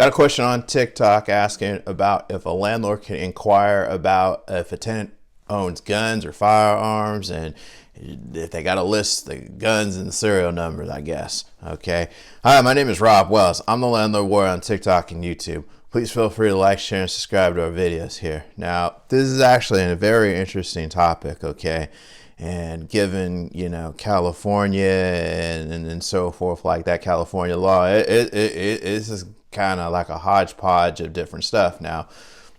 Got a question on TikTok asking about if a landlord can inquire about if a tenant owns guns or firearms, and if they got to list the guns and the serial numbers, I guess. Okay. Hi, my name is Rob Wells. I'm the Landlord Warrior on TikTok and YouTube. Please feel free to like, share, and subscribe to our videos here. Now, this is actually a very interesting topic, okay? And given, California and so forth like that, California law, it's just kind of like a hodgepodge of different stuff. Now,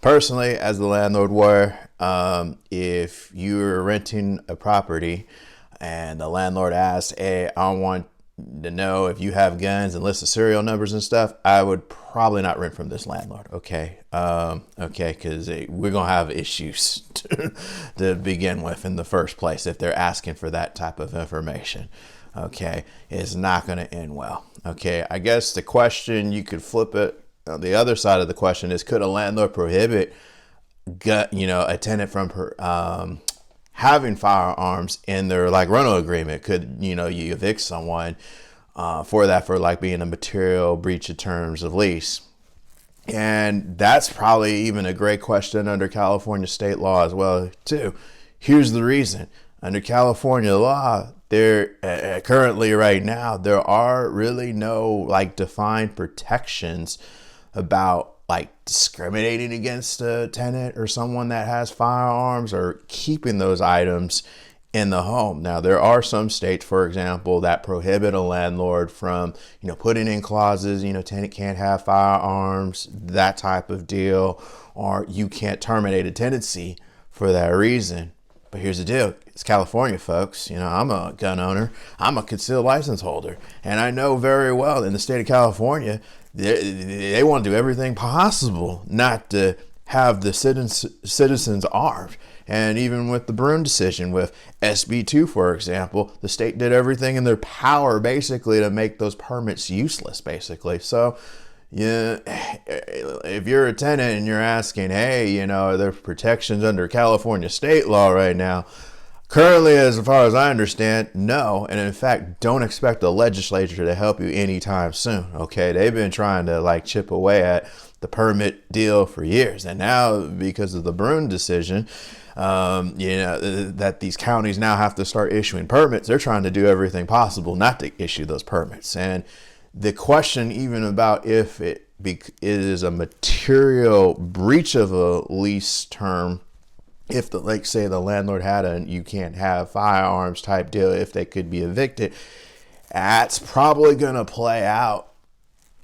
personally, as the landlord warrior, if you're renting a property and the landlord asks, hey, I want to know if you have guns and list the serial numbers and stuff, I would probably not rent from this landlord. Okay. Because we're going to have issues to begin with in the first place if they're asking for that type of information. Okay. It's not going to end well. Okay. I guess the question, you could flip it. The other side of the question is, could a landlord prohibit a tenant from having firearms in their rental agreement? Could you evict someone for like being a material breach of terms of lease? And that's probably even a great question under California state law as well too. Here's the reason: under California law, there currently right now there are really no defined protections about discriminating against a tenant or someone that has firearms or keeping those items in the home. Now, there are some states, for example, that prohibit a landlord from, putting in clauses, tenant can't have firearms, that type of deal, or you can't terminate a tenancy for that reason. But here's the deal. It's California, folks. I'm a gun owner. I'm a concealed license holder. And I know very well in the state of California, they want to do everything possible not to have the citizens armed. And even with the Broom decision with SB2, for example, the state did everything in their power basically to make those permits useless, basically. So, if you're a tenant and you're asking, hey, are there protections under California state law right now? Currently, as far as I understand, no. And in fact, don't expect the legislature to help you anytime soon. Okay, they've been trying to chip away at the permit deal for years. And now, because of the Broom decision, that these counties now have to start issuing permits, they're trying to do everything possible not to issue those permits. And the question even about if it is a material breach of a lease term, if say the landlord had a you can't have firearms type deal, if they could be evicted, that's probably going to play out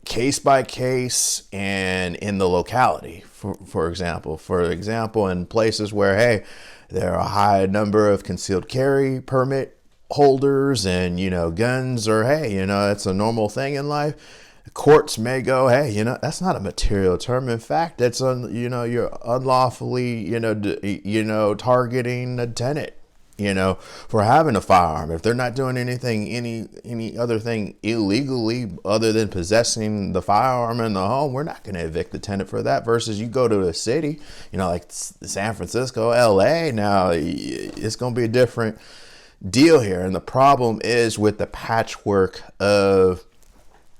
case by case and in the locality. For example, in places where, hey, there are a high number of concealed carry permit holders and, guns, or, hey, it's a normal thing in life. Courts may go, hey, that's not a material term. In fact, that's you're unlawfully, targeting a tenant, for having a firearm. If they're not doing anything, any other thing illegally other than possessing the firearm in the home, we're not going to evict the tenant for that. Versus you go to a city, like San Francisco, LA, now it's going to be a different deal here. And the problem is with the patchwork of,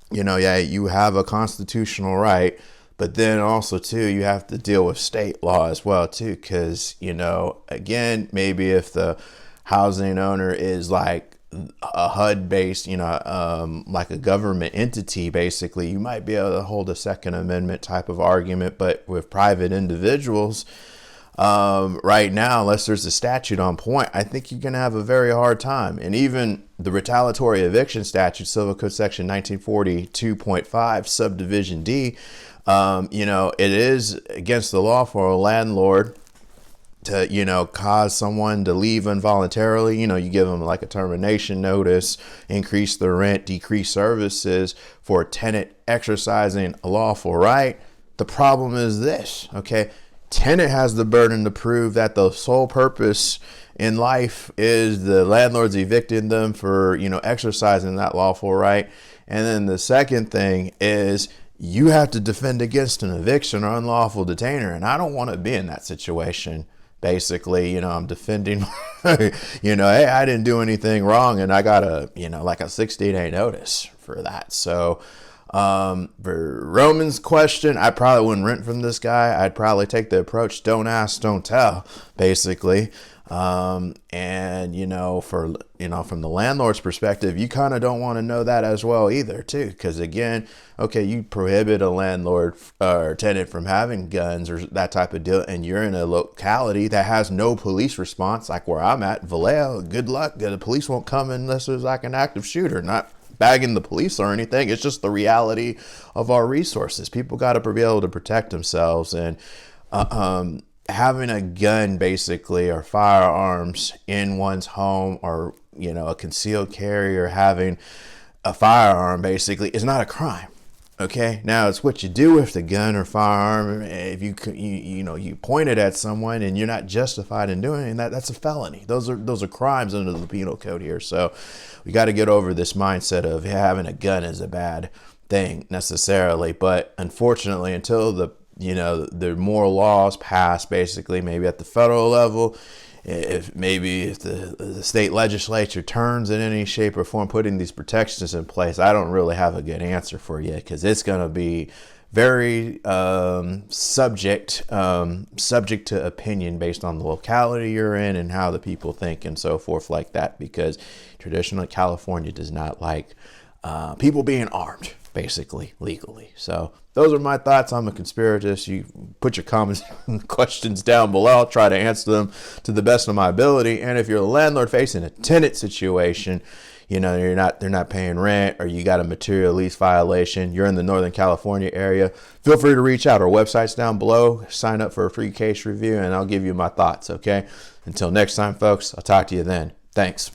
you have a constitutional right, but then also too, you have to deal with state law as well too. Cause again, maybe if the housing owner is like a HUD based, like a government entity, basically, you might be able to hold a Second Amendment type of argument. But with private individuals, right now, unless there's a statute on point, I think you're going to have a very hard time. And even the retaliatory eviction statute, Civil Code Section 1942.5, subdivision D, it is against the law for a landlord to, cause someone to leave involuntarily. You give them like a termination notice, increase the rent, decrease services for a tenant exercising a lawful right. The problem is this, okay? Tenant has the burden to prove that the sole purpose in life is the landlord's evicting them for, exercising that lawful right. And then the second thing is you have to defend against an eviction or unlawful detainer. And I don't want to be in that situation. Basically, I'm defending, hey, I didn't do anything wrong and I got a 60-day notice for that. So, For Roman's question, I probably wouldn't rent from this guy. I'd probably take the approach, don't ask, don't tell, basically. And from the landlord's perspective, you kind of don't want to know that as well either, too, because again, okay, you prohibit a landlord or tenant from having guns or that type of deal, and you're in a locality that has no police response, like where I'm at, Vallejo. Good luck. The police won't come unless there's like an active shooter. Not bagging the police or anything. It's just the reality of our resources. People got to be able to protect themselves, and having a gun basically or firearms in one's home, or a concealed carry, or having a firearm basically is not a crime. Okay, now it's what you do with the gun or firearm. If you point it at someone and you're not justified in doing it, that's a felony. Those are crimes under the penal code here. So we got to get over this mindset of having a gun is a bad thing necessarily. But unfortunately, until the more laws pass, basically maybe at the federal level, if the state legislature turns in any shape or form putting these protections in place, I don't really have a good answer for you, because it's going to be very subject to opinion based on the locality you're in and how the people think and so forth like that, because traditionally California does not like people being armed, basically, legally. So those are my thoughts. I'm a conspiratist. You put your comments and questions down below. I'll try to answer them to the best of my ability. And if you're a landlord facing a tenant situation, they're not paying rent, or you got a material lease violation, you're in the Northern California area, feel free to reach out. Our website's down below. Sign up for a free case review and I'll give you my thoughts. Okay. Until next time, folks, I'll talk to you then. Thanks.